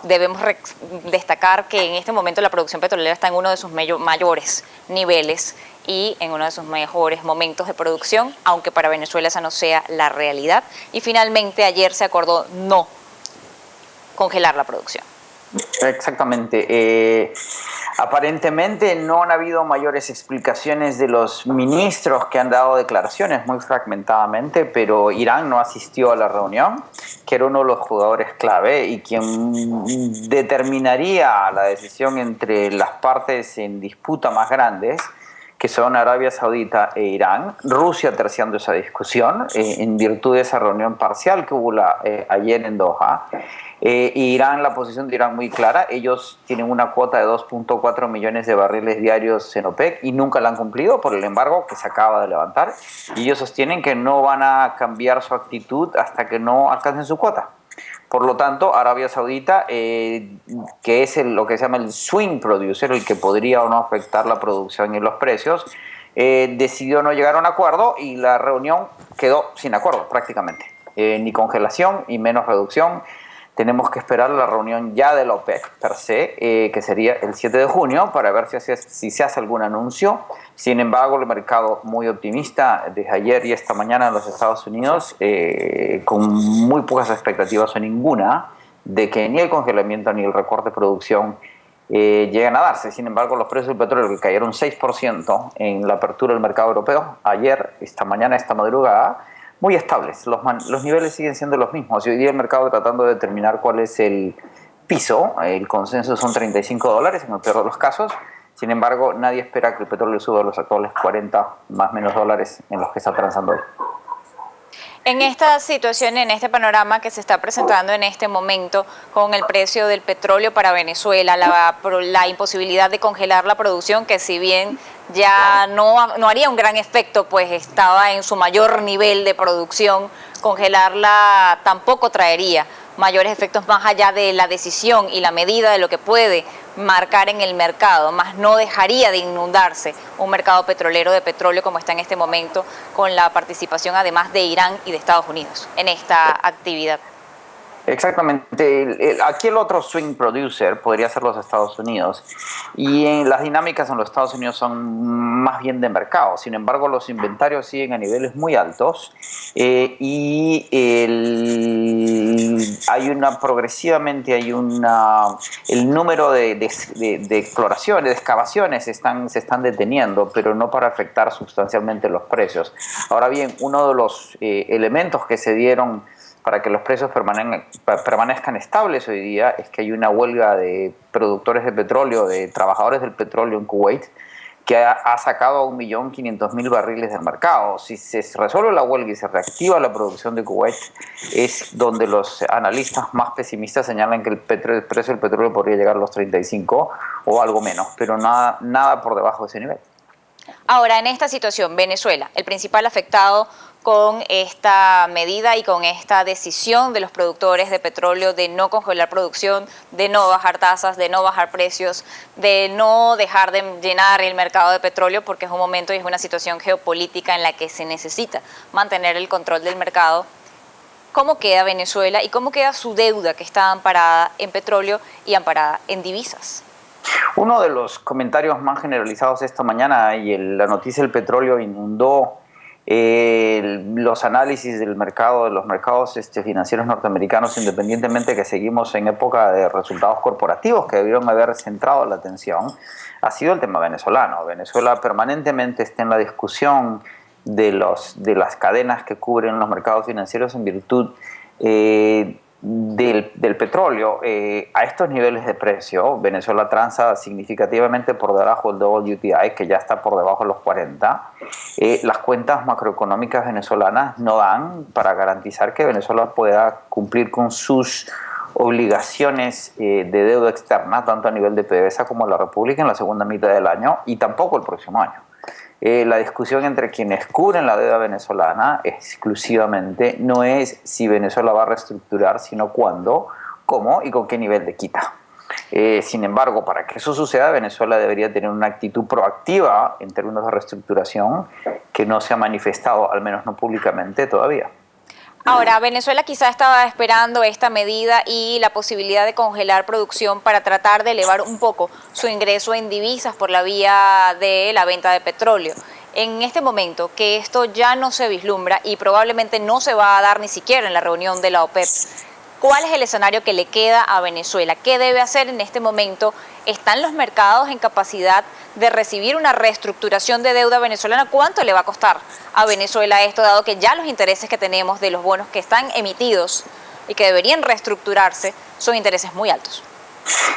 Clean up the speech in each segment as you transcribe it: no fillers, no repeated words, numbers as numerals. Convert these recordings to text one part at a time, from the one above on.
debemos destacar que en este momento la producción petrolera está en uno de sus mayores niveles y en uno de sus mejores momentos de producción, aunque para Venezuela esa no sea la realidad. Y finalmente ayer se acordó no congelar la producción. Exactamente. Aparentemente no han habido mayores explicaciones de los ministros que han dado declaraciones muy fragmentadamente, pero Irán no asistió a la reunión, que era uno de los jugadores clave y quien determinaría la decisión entre las partes en disputa más grandes, que son Arabia Saudita e Irán. Rusia terciando esa discusión en virtud de esa reunión parcial que hubo ayer en Doha. Irán, la posición de Irán muy clara, ellos tienen una cuota de 2.4 millones de barriles diarios en OPEC y nunca la han cumplido por el embargo que se acaba de levantar, y ellos sostienen que no van a cambiar su actitud hasta que no alcancen su cuota. Por lo tanto, Arabia Saudita, que es lo que se llama el swing producer, el que podría o no afectar la producción y los precios, decidió no llegar a un acuerdo y la reunión quedó sin acuerdo prácticamente. Ni congelación y menos reducción. Tenemos que esperar la reunión ya de la OPEC per se, que sería el 7 de junio, para ver si se hace algún anuncio. Sin embargo, el mercado muy optimista desde ayer y esta mañana en los Estados Unidos, con muy pocas expectativas o ninguna de que ni el congelamiento ni el recorte de producción lleguen a darse. Sin embargo, los precios del petróleo, que cayeron 6% en la apertura del mercado europeo, ayer, esta mañana, esta madrugada, muy estables, los niveles siguen siendo los mismos. Y hoy día el mercado tratando de determinar cuál es el piso, el consenso son $35 en el peor de los casos. Sin embargo, nadie espera que el petróleo suba a los actuales 40 más menos dólares en los que está transando hoy. En esta situación, en este panorama que se está presentando en este momento con el precio del petróleo para Venezuela, la imposibilidad de congelar la producción, que si bien ya no haría un gran efecto, pues estaba en su mayor nivel de producción, congelarla tampoco traería mayores efectos más allá de la decisión y la medida de lo que puede marcar en el mercado, más no dejaría de inundarse un mercado petrolero de petróleo como está en este momento, con la participación además de Irán y de Estados Unidos en esta actividad. Exactamente. Aquí el otro swing producer podría ser los Estados Unidos, y las dinámicas en los Estados Unidos son más bien de mercado. Sin embargo, los inventarios siguen a niveles muy altos, y progresivamente el número de exploraciones, de excavaciones se están deteniendo, pero no para afectar sustancialmente los precios. Ahora bien, uno de los elementos que se dieron para que los precios permanezcan estables hoy día es que hay una huelga de productores de petróleo, de trabajadores del petróleo en Kuwait, que ha sacado a 1.500.000 barriles del mercado. Si se resuelve la huelga y se reactiva la producción de Kuwait, es donde los analistas más pesimistas señalan que el precio del petróleo podría llegar a los 35 o algo menos, pero nada por debajo de ese nivel. Ahora, en esta situación, Venezuela, el principal afectado con esta medida y con esta decisión de los productores de petróleo de no congelar producción, de no bajar tasas, de no bajar precios, de no dejar de llenar el mercado de petróleo, porque es un momento y es una situación geopolítica en la que se necesita mantener el control del mercado. ¿Cómo queda Venezuela y cómo queda su deuda, que está amparada en petróleo y amparada en divisas? Uno de los comentarios más generalizados esta mañana, y la noticia del petróleo inundó los análisis del mercado, de los mercados financieros norteamericanos, independientemente que seguimos en época de resultados corporativos que debieron haber centrado la atención, ha sido el tema venezolano. Venezuela permanentemente está en la discusión de las cadenas que cubren los mercados financieros en virtud del petróleo. A estos niveles de precio, Venezuela transa significativamente por debajo del WTI, que ya está por debajo de los 40. Las cuentas macroeconómicas venezolanas no dan para garantizar que Venezuela pueda cumplir con sus obligaciones de deuda externa, tanto a nivel de PDVSA como la República en la segunda mitad del año, y tampoco el próximo año. La discusión entre quienes cubren la deuda venezolana exclusivamente no es si Venezuela va a reestructurar, sino cuándo, cómo y con qué nivel de quita. Sin embargo, para que eso suceda, Venezuela debería tener una actitud proactiva en términos de reestructuración que no se ha manifestado, al menos no públicamente, todavía. Ahora, Venezuela quizá estaba esperando esta medida y la posibilidad de congelar producción para tratar de elevar un poco su ingreso en divisas por la vía de la venta de petróleo. En este momento, que esto ya no se vislumbra y probablemente no se va a dar ni siquiera en la reunión de la OPEP, ¿cuál es el escenario que le queda a Venezuela? ¿Qué debe hacer en este momento? ¿Están los mercados en capacidad de recibir una reestructuración de deuda venezolana? ¿Cuánto le va a costar a Venezuela esto, dado que ya los intereses que tenemos de los bonos que están emitidos y que deberían reestructurarse son intereses muy altos?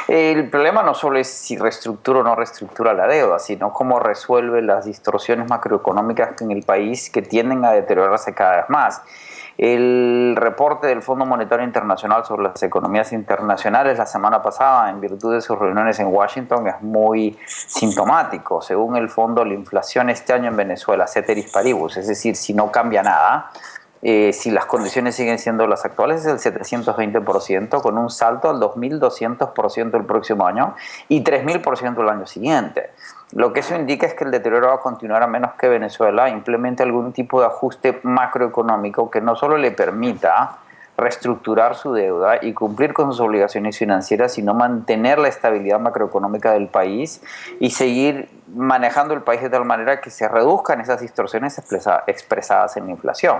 El problema no solo es si reestructura o no reestructura la deuda, sino cómo resuelve las distorsiones macroeconómicas en el país que tienden a deteriorarse cada vez más. El reporte del Fondo Monetario Internacional sobre las economías internacionales la semana pasada, en virtud de sus reuniones en Washington, es muy sintomático. Según el fondo, la inflación este año en Venezuela, ceteris paribus, es decir, si no cambia nada, si las condiciones siguen siendo las actuales, es el 720%, con un salto al 2.200% el próximo año y 3.000% el año siguiente. Lo que eso indica es que el deterioro va a continuar a menos que Venezuela implemente algún tipo de ajuste macroeconómico que no solo le permita reestructurar su deuda y cumplir con sus obligaciones financieras, sino mantener la estabilidad macroeconómica del país y seguir manejando el país de tal manera que se reduzcan esas distorsiones expresadas en la inflación.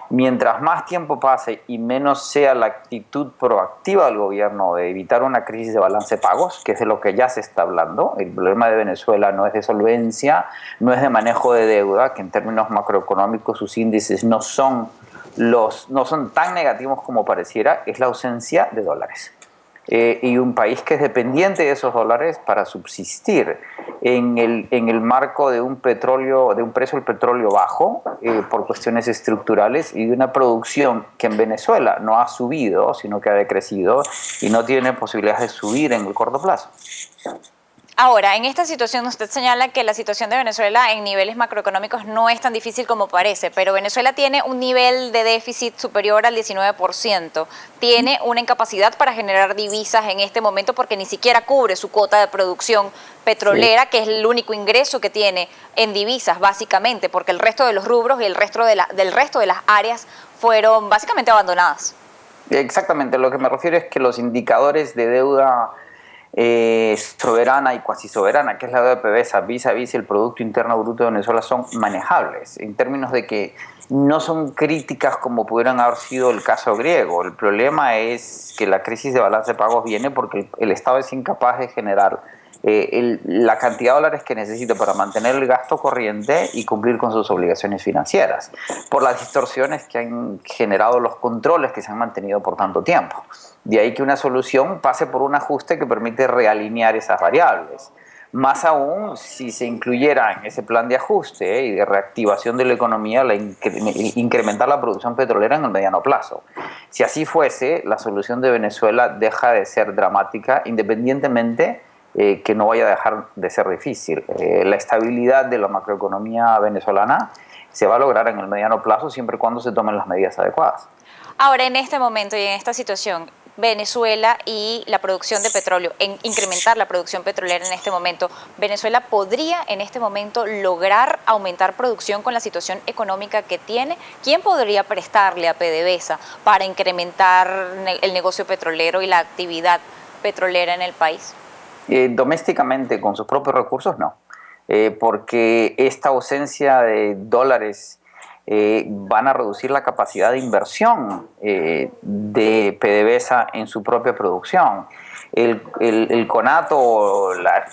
Mientras más tiempo pase y menos sea la actitud proactiva del gobierno de evitar una crisis de balance de pagos, que es de lo que ya se está hablando, el problema de Venezuela no es de solvencia, no es de manejo de deuda, que en términos macroeconómicos sus índices no son tan negativos como pareciera, es la ausencia de dólares. Y un país que es dependiente de esos dólares para subsistir en el marco de un precio del petróleo bajo por cuestiones estructurales y de una producción que en Venezuela no ha subido, sino que ha decrecido y no tiene posibilidades de subir en el corto plazo. Ahora, en esta situación usted señala que la situación de Venezuela en niveles macroeconómicos no es tan difícil como parece, pero Venezuela tiene un nivel de déficit superior al 19%, tiene una incapacidad para generar divisas en este momento porque ni siquiera cubre su cuota de producción petrolera, que es el único ingreso que tiene en divisas, básicamente, porque el resto de los rubros y el resto del resto de las áreas fueron básicamente abandonadas. Exactamente, lo que me refiero es que los indicadores de deuda soberana y cuasi soberana, que es la deuda de PDVSA, vis a vis el Producto Interno Bruto de Venezuela, son manejables, en términos de que no son críticas como pudieran haber sido el caso griego. El problema es que la crisis de balance de pagos viene porque el Estado es incapaz de generar la cantidad de dólares que necesita para mantener el gasto corriente y cumplir con sus obligaciones financieras, por las distorsiones que han generado los controles que se han mantenido por tanto tiempo. De ahí que una solución pase por un ajuste que permite realinear esas variables. Más aún si se incluyera en ese plan de ajuste y de reactivación de la economía incrementar la producción petrolera en el mediano plazo. Si así fuese, la solución de Venezuela deja de ser dramática independientemente que no vaya a dejar de ser difícil. La estabilidad de la macroeconomía venezolana se va a lograr en el mediano plazo siempre y cuando se tomen las medidas adecuadas. Ahora, en este momento y en esta situación, Venezuela y la producción de petróleo, en incrementar la producción petrolera en este momento, ¿Venezuela podría en este momento lograr aumentar producción con la situación económica que tiene? ¿Quién podría prestarle a PDVSA para incrementar el negocio petrolero y la actividad petrolera en el país? Domésticamente, con sus propios recursos, no. Porque esta ausencia de dólares van a reducir la capacidad de inversión de PDVSA en su propia producción. El conato, la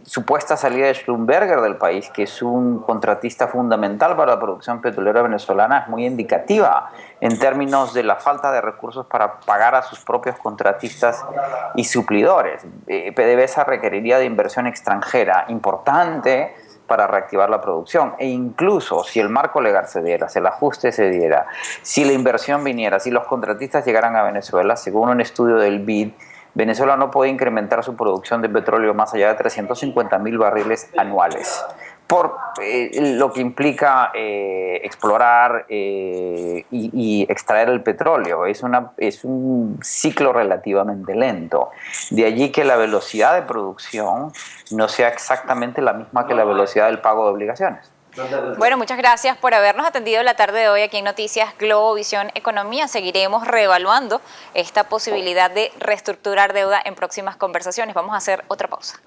supuesta salida de Schlumberger del país, que es un contratista fundamental para la producción petrolera venezolana, es muy indicativa en términos de la falta de recursos para pagar a sus propios contratistas y suplidores. PDVSA requeriría de inversión extranjera importante para reactivar la producción, e incluso si el marco legal se diera, si el ajuste se diera, si la inversión viniera, si los contratistas llegaran a Venezuela, según un estudio del BID, Venezuela no puede incrementar su producción de petróleo más allá de 350.000 barriles anuales, por lo que implica explorar y extraer el petróleo. Es un ciclo relativamente lento. De allí que la velocidad de producción no sea exactamente la misma que la velocidad del pago de obligaciones. Bueno, muchas gracias por habernos atendido la tarde de hoy aquí en Noticias Globovisión Economía. Seguiremos reevaluando esta posibilidad de reestructurar deuda en próximas conversaciones. Vamos a hacer otra pausa.